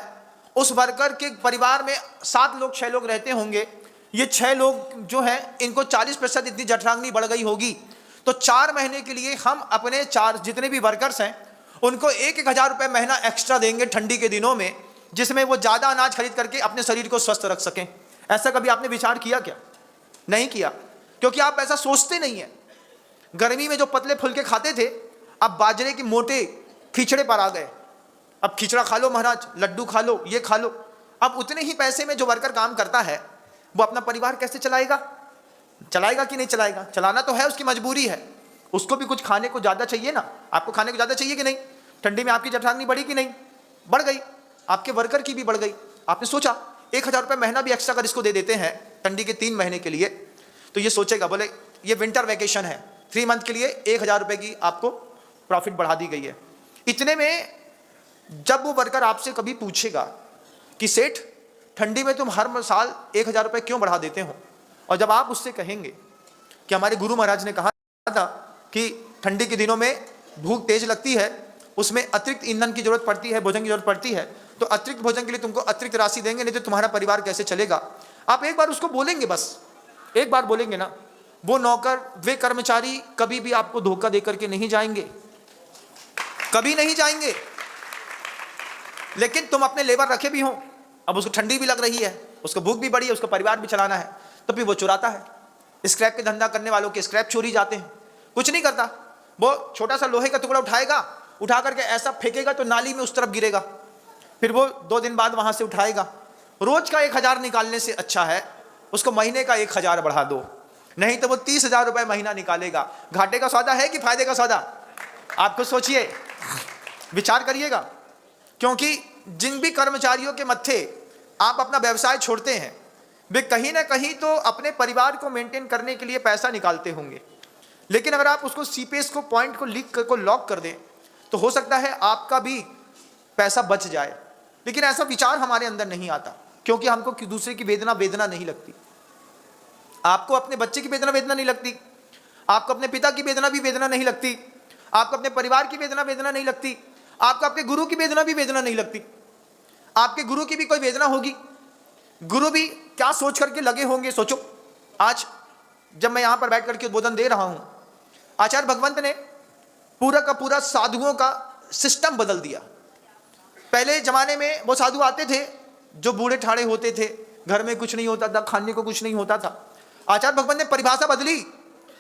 उस वर्कर के परिवार में 7 लोग 6 लोग रहते होंगे, ये 6 लोग जो हैं इनको 40% इतनी जठराग्नि बढ़ गई होगी, तो 4 महीने के लिए हम अपने 4 जितने भी वर्कर्स हैं उनको 1-1 हज़ार रुपये महीना एक्स्ट्रा देंगे ठंडी के दिनों में, जिसमें वो ज़्यादा अनाज खरीद करके अपने शरीर को स्वस्थ रख सकें। ऐसा कभी आपने विचार किया क्या? नहीं किया, क्योंकि आप ऐसा सोचते नहीं हैं। गर्मी में जो पतले फुलके खाते थे, अब बाजरे के मोटे खिचड़े पर आ गए। अब खिचड़ा खा लो महाराज, लड्डू खा लो, ये खा लो। अब उतने ही पैसे में जो वर्कर काम करता है वो अपना परिवार कैसे चलाएगा? चलाएगा कि नहीं चलाएगा? चलाना तो है, उसकी मजबूरी है। उसको भी कुछ खाने को ज़्यादा चाहिए ना। आपको खाने को ज़्यादा चाहिए कि नहीं? ठंडी में आपकी जठराग्नि बढ़ी कि नहीं? बढ़ गई। आपके वर्कर की भी बढ़ गई। आपने सोचा 1,000 रुपये महीना भी एक्स्ट्रा अगर इसको दे देते हैं ठंडी के 3 महीने के लिए, तो ये सोचेगा, बोले ये विंटर वैकेशन है, 3 मंथ के लिए 1,000 रुपये की आपको प्रॉफिट बढ़ा दी गई है। इतने में जब वो वर्कर आपसे कभी पूछेगा कि सेठ ठंडी में तुम हर साल 1,000 रुपये क्यों बढ़ा देते हो, और जब आप उससे कहेंगे कि हमारे गुरु महाराज ने कहा था कि ठंडी के दिनों में भूख तेज लगती है, उसमें अतिरिक्त ईंधन की जरूरत पड़ती है, भोजन की जरूरत पड़ती है, तो अतिरिक्त भोजन के लिए तुमको अतिरिक्त राशि देंगे, नहीं तो तुम्हारा परिवार कैसे चलेगा। आप एक बार उसको बोलेंगे, बस एक बार बोलेंगे ना, वो नौकर, वे कर्मचारी कभी भी आपको धोखा देकर के नहीं जाएंगे, कभी नहीं जाएंगे। लेकिन तुम अपने लेबर रखे भी हो, अब उसको ठंडी भी लग रही है, उसको भूख भी बढ़ी है, उसको परिवार भी चलाना है, तो फिर वो चुराता है। स्क्रैप के धंधा करने वालों के स्क्रैप चोरी जाते हैं। कुछ नहीं करता, वो छोटा सा लोहे का टुकड़ा उठाएगा, उठा करके ऐसा फेंकेगा तो नाली में उस तरफ गिरेगा, फिर वो 2 दिन बाद वहां से उठाएगा। रोज का 1,000 निकालने से अच्छा है उसको महीने का 1,000 बढ़ा दो, नहीं तो वो 30,000 रुपये महीना निकालेगा। घाटे का सौदा है कि फायदे का सौदा? आप कुछ सोचिए, विचार करिएगा। क्योंकि जिन भी कर्मचारियों के मत्थे आप अपना व्यवसाय छोड़ते हैं, वे कहीं ना कहीं तो अपने परिवार को मेंटेन करने के लिए पैसा निकालते होंगे। लेकिन अगर आप उसको सीपीएस को पॉइंट को लिख को लॉक कर दें तो हो सकता है आपका भी पैसा बच जाए। लेकिन ऐसा विचार हमारे अंदर नहीं आता, क्योंकि हमको दूसरे की वेदना नहीं लगती। आपको अपने बच्चे की वेदना नहीं लगती, आपको अपने पिता की वेदना नहीं लगती, आपको अपने परिवार की वेदना नहीं लगती, आपको आपके गुरु की वेदना नहीं लगती। आपके गुरु की भी कोई वेदना होगी, गुरु भी क्या सोच करके लगे होंगे। सोचो, आज जब मैं यहां पर बैठ करके उद्बोधन दे रहा हूं, आचार्य भगवंत ने पूरा का पूरा साधुओं का सिस्टम बदल दिया। पहले जमाने में वो साधु आते थे जो बूढ़े ठाड़े होते थे, घर में कुछ नहीं होता था, खाने को कुछ नहीं होता था। आचार्य भगवंत ने परिभाषा बदली।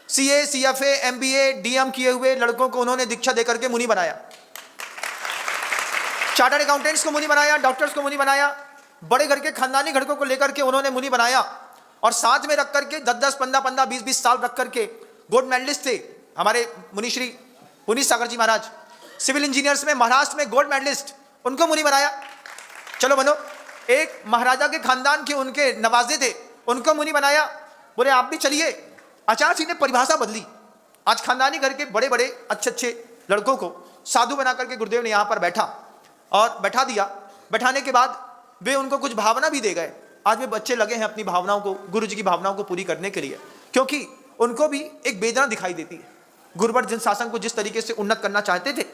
सीए, सीएफए, एमबीए, डीएम किए हुए लड़कों को उन्होंने दीक्षा देकर के मुनि बनाया, चार्टर्ड अकाउंटेंट्स को मुनि बनाया, डॉक्टर्स को मुनि बनाया, बड़े घर के खानदानी घड़कों को लेकर के उन्होंने मुनि बनाया, और साथ में रख करके 10-10, 15-15, 20-20 साल रख करके गोल्ड मेडलिस्ट थे हमारे मुनि श्री पुनीत सागर जी महाराज। सिविल इंजीनियर्स में महाराष्ट्र में गोल्ड मेडलिस्ट, उनको मुनि बनाया। चलो बनो, एक महाराजा के खानदान के उनके नवाजे थे, उनको मुनि बनाया। बोले आप भी चलिए। आचार्य जी ने परिभाषा बदली। आज खानदानी घर के बड़े बड़े अच्छे लड़कों को साधु बना करके गुरुदेव ने यहाँ पर बैठा और बैठा दिया। बैठाने के बाद वे उनको कुछ भावना भी दे गए। आज वे बच्चे लगे हैं अपनी भावनाओं को, गुरु जी की भावनाओं को पूरी करने के लिए, क्योंकि उनको भी एक वेदना दिखाई देती है। गुरुवर जिन शासन को जिस तरीके से उन्नत करना चाहते थे,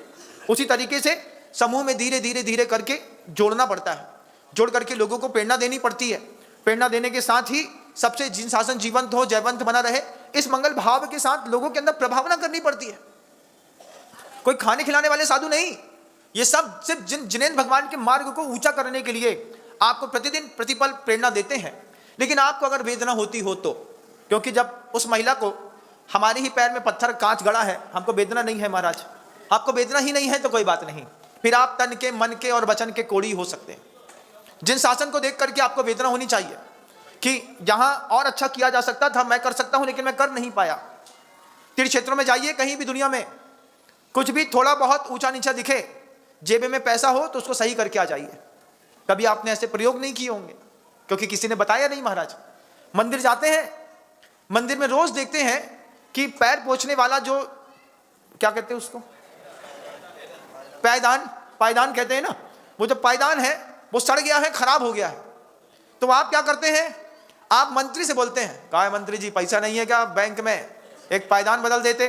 उसी तरीके से समूह में धीरे धीरे करके जोड़ना पड़ता है। जोड़ करके लोगों को प्रेरणा देनी पड़ती है। प्रेरणा देने के साथ ही सबसे जिन शासन जीवंत हो, जयवंत बना रहे, इस मंगल भाव के साथ लोगों के अंदर प्रभावना करनी पड़ती है। कोई खाने खिलाने वाले साधु नहीं, ये सब सिर्फ जिनेंद्र भगवान के मार्ग को ऊंचा करने के लिए आपको प्रतिदिन प्रतिपल प्रेरणा देते हैं। लेकिन आपको अगर वेदना होती हो तो, क्योंकि जब उस महिला को हमारे ही पैर में पत्थर कांच गड़ा है, हमको वेदना नहीं है महाराज, आपको वेदना ही नहीं है तो कोई बात नहीं, फिर आप तन के, मन के और वचन के कोड़ी हो सकते हैं। जिन शासन को देख करके आपको वेदना होनी चाहिए कि जहां और अच्छा किया जा सकता था, मैं कर सकता हूं लेकिन मैं कर नहीं पाया। तीर्थ क्षेत्रों में जाइए, कहीं भी दुनिया में कुछ भी थोड़ा बहुत ऊंचा नीचा दिखे, जेब में पैसा हो तो उसको सही करके आ जाइए। कभी आपने ऐसे प्रयोग नहीं किए होंगे, क्योंकि किसी ने बताया नहीं महाराज। मंदिर जाते हैं, मंदिर में रोज देखते हैं कि पैर पोंछने वाला जो, क्या कहते हैं उसको, पायदान कहते हैं ना, वो जो पायदान है वो सड़ गया है, खराब हो गया है। तो आप क्या करते हैं, आप मंत्री से बोलते हैं, कहा मंत्री जी पैसा नहीं है क्या बैंक में, एक पायदान बदल देते।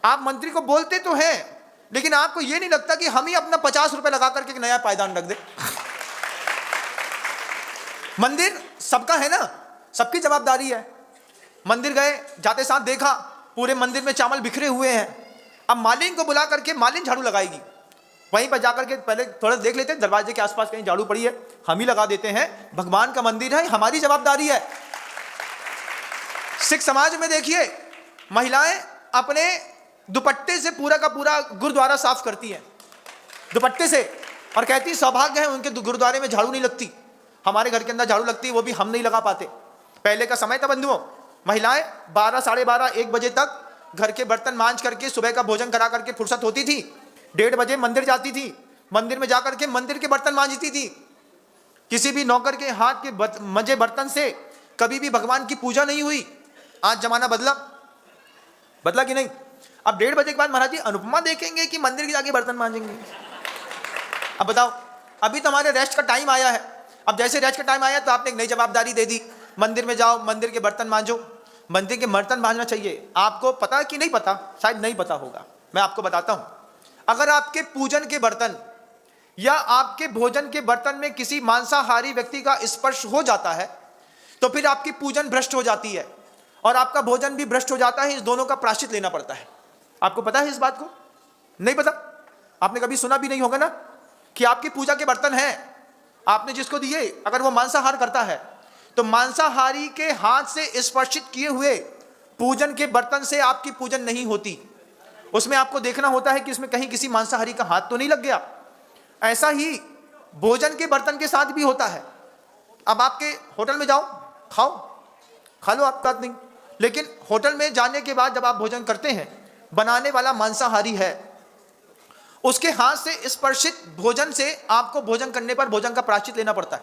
आप मंत्री को बोलते तो हैं, लेकिन आपको यह नहीं लगता कि हम ही अपना 50 रुपए लगा करके एक नया पायदान रख दे। मंदिर सबका है ना, सबकी जवाबदारी है। मंदिर गए, जाते साथ देखा पूरे मंदिर में चावल बिखरे हुए हैं। अब मालिन को बुला करके मालिन झाड़ू लगाएगी, वहीं पर जाकर के पहले थोड़ा देख लेते हैं दरवाजे के आसपास कहीं झाड़ू पड़ी है, हम ही लगा देते हैं। भगवान का मंदिर है, हमारी जवाबदारी है। सिख समाज में देखिए, महिलाएं अपने दुपट्टे से पूरा का पूरा गुरुद्वारा साफ करती हैं, दुपट्टे से, और कहती सौभाग्य है उनके गुरुद्वारे में झाड़ू नहीं लगती। हमारे घर के अंदर झाड़ू लगती है, वो भी हम नहीं लगा पाते। पहले का समय था बंधुओं, महिलाएं 12, साढ़े 12, 1 बजे तक घर के बर्तन मांज करके सुबह का भोजन करा करके फुर्सत होती थी। 1:30 बजे मंदिर जाती थी, मंदिर में जाकर के मंदिर के बर्तन मांजती थी। किसी भी नौकर के हाथ के मंजे बर्तन से कभी भी भगवान की पूजा नहीं हुई। आज जमाना बदला कि नहीं? अब 1:30 बजे के बाद महाराज जी अनुपमा देखेंगे कि मंदिर के जाके बर्तन मांजेंगे? अब बताओ, अभी तो हमारे रेस्ट का टाइम आया है। अब जैसे रेस्ट का टाइम आया तो आपने एक नई जवाबदारी दे दी, मंदिर में जाओ, मंदिर के बर्तन मांजो। मंदिर के बर्तन मांजना चाहिए। आपको पता कि नहीं पता? शायद नहीं पता होगा, मैं आपको बताता हूं। अगर आपके पूजन के बर्तन या आपके भोजन के बर्तन में किसी मांसाहारी व्यक्ति का स्पर्श हो जाता है तो फिर आपकी पूजन भ्रष्ट हो जाती है और आपका भोजन भी भ्रष्ट हो जाता है। इस दोनों का प्रायश्चित लेना पड़ता है। आपको पता है इस बात को? नहीं पता? आपने कभी सुना भी नहीं होगा ना कि आपकी पूजा के बर्तन हैं, आपने जिसको दिए, अगर वो मांसाहार करता है तो मांसाहारी के हाथ से स्पर्शित किए हुए पूजन के बर्तन से आपकी पूजन नहीं होती। उसमें आपको देखना होता है कि इसमें कहीं किसी मांसाहारी का हाथ तो नहीं लग गया। ऐसा ही भोजन के बर्तन के साथ भी होता है। अब आपके होटल में जाओ, खा लो, आप बात नहीं, लेकिन होटल में जाने के बाद जब आप भोजन करते हैं, बनाने वाला मांसाहारी है, उसके हाथ से स्पर्शित भोजन से आपको भोजन करने पर भोजन का प्रायश्चित लेना पड़ता है।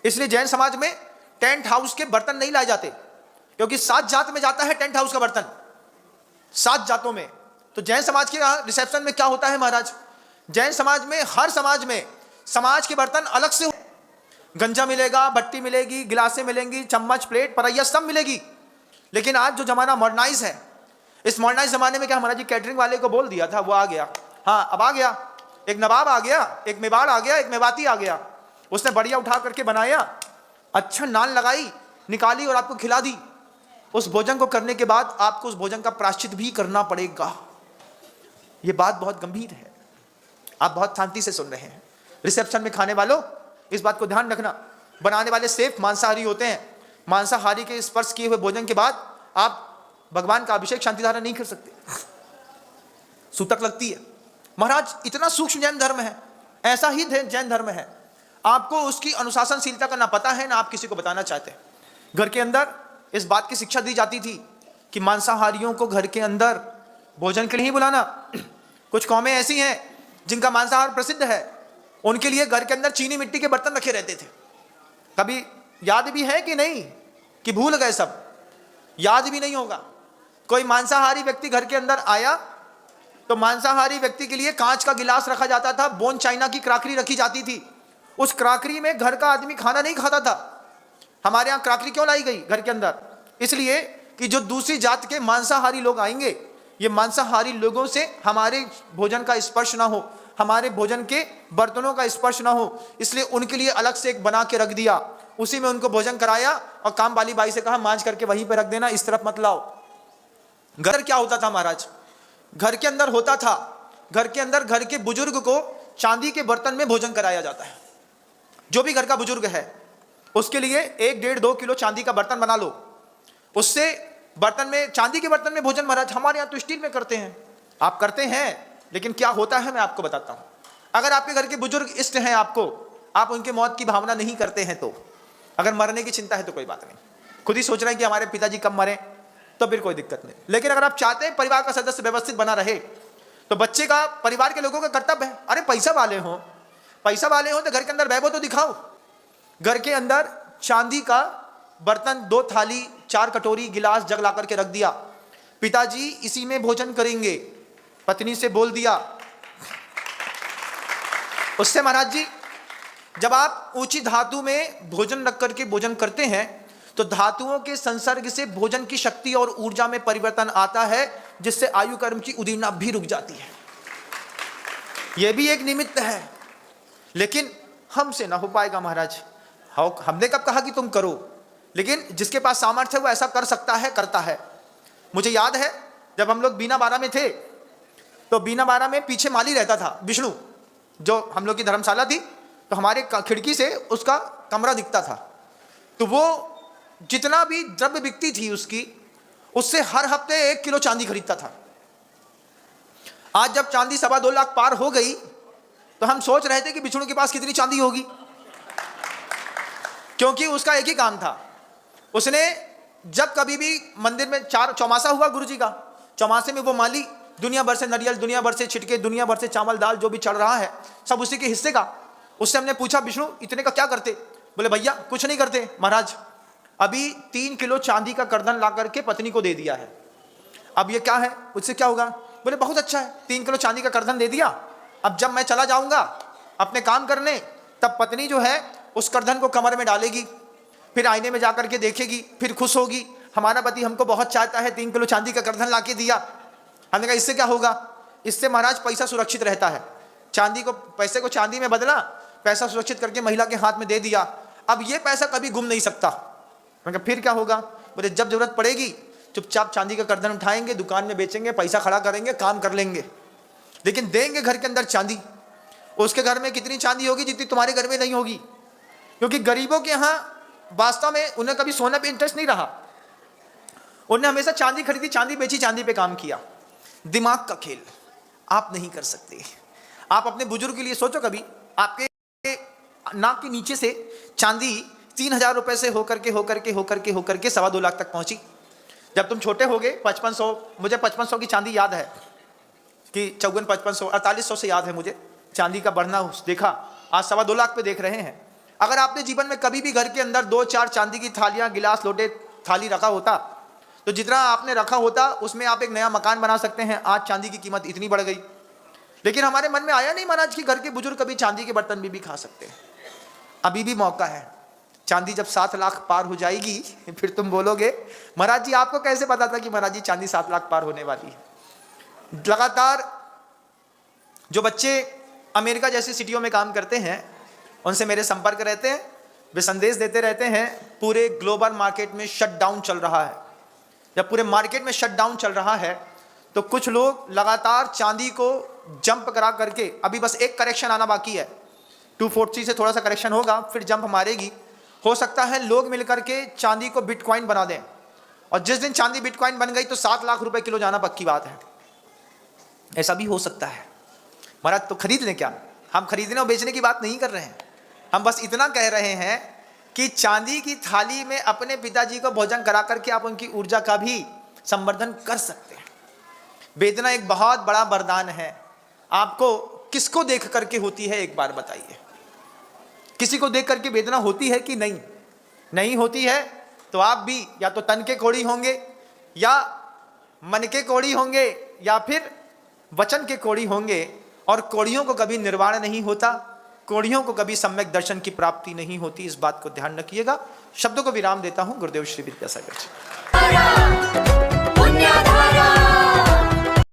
इसलिए जैन समाज में टेंट हाउस के बर्तन नहीं लाए जाते, क्योंकि 7 जात में जाता है टेंट हाउस का बर्तन, 7 जातों में। तो जैन समाज के रिसेप्शन में क्या होता है महाराज? जैन समाज में, हर समाज में समाज के बर्तन अलग से, गंजा मिलेगा, भट्टी मिलेगी, गिलासें मिलेंगी, चम्मच, प्लेट, परैया सब मिलेगी। लेकिन आज जो जमाना मॉडर्नाइज है, इस मॉडर्नाइज जमाने में क्या महाराज जी, कैटरिंग वाले को बोल दिया था, वो आ गया। हाँ, अब आ गया, एक नवाब आ गया, एक मेवाड़ आ गया, एक मेवाती आ गया। उसने बढ़िया उठा करके बनाया, अच्छा नान लगाई, निकाली और आपको खिला दी। उस भोजन को करने के बाद आपको उस भोजन का प्रायश्चित भी करना पड़ेगा। ये बात बहुत गंभीर है, आप बहुत शांति से सुन रहे हैं। रिसेप्शन में खाने वालों, इस बात को ध्यान रखना, बनाने वाले सिर्फ मांसाहारी होते हैं। मांसाहारी के स्पर्श किए हुए भोजन के बाद आप भगवान का अभिषेक शांति धारा नहीं कर सकते, सूतक लगती है। महाराज इतना सूक्ष्म जैन धर्म है, ऐसा ही जैन धर्म है, आपको उसकी अनुशासनशीलता का ना पता है ना आप किसी को बताना चाहते। घर के अंदर इस बात की शिक्षा दी जाती थी कि मांसाहारियों को घर के अंदर भोजन के लिए ही बुलाना। कुछ कौमें ऐसी हैं जिनका मांसाहार प्रसिद्ध है, उनके लिए घर के अंदर चीनी मिट्टी के बर्तन रखे रहते थे। कभी याद भी है कि नहीं, कि भूल गए सब? याद भी नहीं होगा। कोई मांसाहारी व्यक्ति घर के अंदर आया तो मांसाहारी व्यक्ति के लिए कांच का गिलास रखा जाता था, बोन चाइना की क्राकरी रखी जाती थी। उस क्राकरी में घर का आदमी खाना नहीं खाता था। हमारे यहाँ क्राकरी क्यों लाई गई घर के अंदर? इसलिए कि जो दूसरी जात के मांसाहारी लोग आएंगे, ये मांसाहारी लोगों से हमारे भोजन का स्पर्श ना हो, हमारे भोजन के बर्तनों का स्पर्श ना हो, इसलिए उनके लिए अलग से एक बना के रख दिया। उसी में उनको भोजन कराया और काम वाली बाई से कहा मांझ करके वहीं पे रख देना, इस तरफ मत लाओ। घर क्या होता था महाराज? घर के अंदर होता था, घर के अंदर घर के बुजुर्ग को चांदी के बर्तन में भोजन कराया जाता है। जो भी घर का बुजुर्ग है उसके लिए 1, 1.5, 2 किलो चांदी का बर्तन बना लो, उससे बर्तन में, चांदी के बर्तन में भोजन। महाराज हमारे यहाँ तो स्टील में करते हैं। आप करते हैं, लेकिन क्या होता है मैं आपको बताता हूँ। अगर आपके घर के बुजुर्ग इष्ट हैं आपको, आप उनके मौत की भावना नहीं करते हैं, तो अगर मरने की चिंता है तो कोई बात नहीं, खुद ही सोच रहे हैं कि हमारे पिताजी कब मरें, तो फिर कोई दिक्कत नहीं। लेकिन अगर आप चाहते हैं परिवार का सदस्य व्यवस्थित बना रहे, तो बच्चे का, परिवार के लोगों का कर्तव्य है, अरे पैसा वाले हो तो घर के अंदर वैभव तो दिखाओ। घर के अंदर चांदी का बर्तन, 2 थाली, 4 कटोरी, गिलास, जग ला करके रख दिया, पिताजी इसी में भोजन करेंगे। पत्नी से बोल दिया। उससे महाराज जी, जब आप ऊंची धातु में भोजन रख करके भोजन करते हैं तो धातुओं के संसर्ग से भोजन की शक्ति और ऊर्जा में परिवर्तन आता है, जिससे आयु कर्म की उदीरना भी रुक जाती है। यह भी एक निमित्त है, लेकिन हमसे ना हो पाएगा महाराज। हमने कब कहा कि तुम करो, लेकिन जिसके पास सामर्थ्य है वो ऐसा कर सकता है, करता है। मुझे याद है जब हम लोग बीना बारा में थे, तो बीना बारा में पीछे माली रहता था, विष्णु, जो हम लोग की धर्मशाला थी, तो हमारे खिड़की से उसका कमरा दिखता था। तो वो जितना भी द्रव्य बिकती थी उसकी, उससे हर हफ्ते 1 किलो चांदी खरीदता था। आज जब चांदी 2.25 लाख पार हो गई, तो हम सोच रहे थे कि बिष्णु के पास कितनी चांदी होगी, क्योंकि उसका एक ही काम था। उसने जब कभी भी मंदिर में चौमासा हुआ गुरु जी का, चौमासे में वो माली दुनिया भर से नारियल, दुनिया भर से छिटके, दुनिया भर से चावल दाल जो भी चढ़ रहा है सब उसी के हिस्से का। उससे हमने पूछा, विष्णु इतने का क्या करते? बोले भैया कुछ नहीं करते महाराज, अभी 3 किलो चांदी का करधन ला करके पत्नी को दे दिया है। अब ये क्या है, उससे क्या होगा? बोले बहुत अच्छा है, 3 किलो चांदी का करधन दे दिया। अब जब मैं चला जाऊंगा अपने काम करने, तब पत्नी जो है उस करधन को कमर में डालेगी, फिर आईने में जाकर के देखेगी, फिर खुश होगी, हमारा पति हमको बहुत चाहता है, 3 किलो चांदी का करधन ला के दिया। हमने कहा इससे क्या होगा? इससे महाराज पैसा सुरक्षित रहता है। पैसे को चांदी में बदला, पैसा सुरक्षित करके महिला के हाथ में दे दिया। अब ये पैसा कभी गुम नहीं सकता। मैंने कहा फिर क्या होगा? बोले जब जरूरत पड़ेगी चुपचाप चांदी का करधन उठाएंगे, दुकान में बेचेंगे, पैसा खड़ा करेंगे, काम कर लेंगे, लेकिन देंगे घर के अंदर चांदी। उसके घर में कितनी चांदी होगी जितनी तुम्हारे घर में नहीं होगी, क्योंकि गरीबों के यहाँ वास्तव में उन्हें कभी सोने पे इंटरेस्ट नहीं रहा। उन्हें हमेशा चांदी खरीदी, चांदी बेची, चांदी पे काम किया। दिमाग का खेल आप नहीं कर सकते। आप अपने बुजुर्ग के लिए सोचो, कभी आपके नाक के नीचे से चांदी 3,000 रुपए से होकर के 2.25 लाख तक पहुंची। जब तुम छोटे हो गए 5500, मुझे 5500 की चांदी याद है कि 54, 5500, 4800 से याद है मुझे चांदी का बढ़ना देखा। आज 2.25 लाख पे देख रहे हैं। अगर आपने जीवन में कभी भी घर के अंदर 2-4 चांदी की थालियां, गिलास, लोटे, थाली रखा होता, तो जितना आपने रखा होता उसमें आप एक नया मकान बना सकते हैं। आज चांदी की कीमत इतनी बढ़ गई, लेकिन हमारे मन में आया नहीं महाराज कि घर के बुजुर्ग कभी चांदी के बर्तन भी खा सकते हैं। अभी भी मौका है। चांदी जब 7 लाख पार हो जाएगी, फिर तुम बोलोगे महाराज जी आपको कैसे पता था कि महाराज जी चांदी 7 लाख पार होने वाली है। लगातार जो बच्चे अमेरिका जैसी सिटियों में काम करते हैं, उनसे मेरे संपर्क रहते हैं, वे संदेश देते रहते हैं पूरे ग्लोबल मार्केट में शटडाउन चल रहा है। जब पूरे मार्केट में शटडाउन चल रहा है, तो कुछ लोग लगातार चांदी को जंप करा करके, अभी बस एक करेक्शन आना बाकी है, 240 से थोड़ा सा करेक्शन होगा, फिर जंप मारेगी। हो सकता है लोग मिलकर के चांदी को बिटकॉइन बना दें, और जिस दिन चांदी बिटकॉइन बन गई तो 7 लाख रुपए किलो जाना पक्की बात है। ऐसा भी हो सकता है। महाराज तो खरीद लें क्या? हम खरीदने और बेचने की बात नहीं कर रहे हैं, हम बस इतना कह रहे हैं कि चांदी की थाली में अपने पिताजी को भोजन करा करके आप उनकी ऊर्जा का भी संवर्धन कर सकते हैं। वेदना एक बहुत बड़ा वरदान है। आपको किसको देख करके होती है, एक बार बताइए? किसी को देख करके वेदना होती है कि नहीं? नहीं होती है तो आप भी या तो तन के कोढ़ी होंगे, या मन के कोढ़ी होंगे, या फिर वचन के कोढ़ी होंगे। और कोढ़ियों को कभी निर्वाण नहीं होता, कोढ़ियों को कभी सम्यक दर्शन की प्राप्ति नहीं होती। इस बात को ध्यान रखिएगा। शब्दों को विराम देता हूं। गुरुदेव श्री विद्यासागर जी।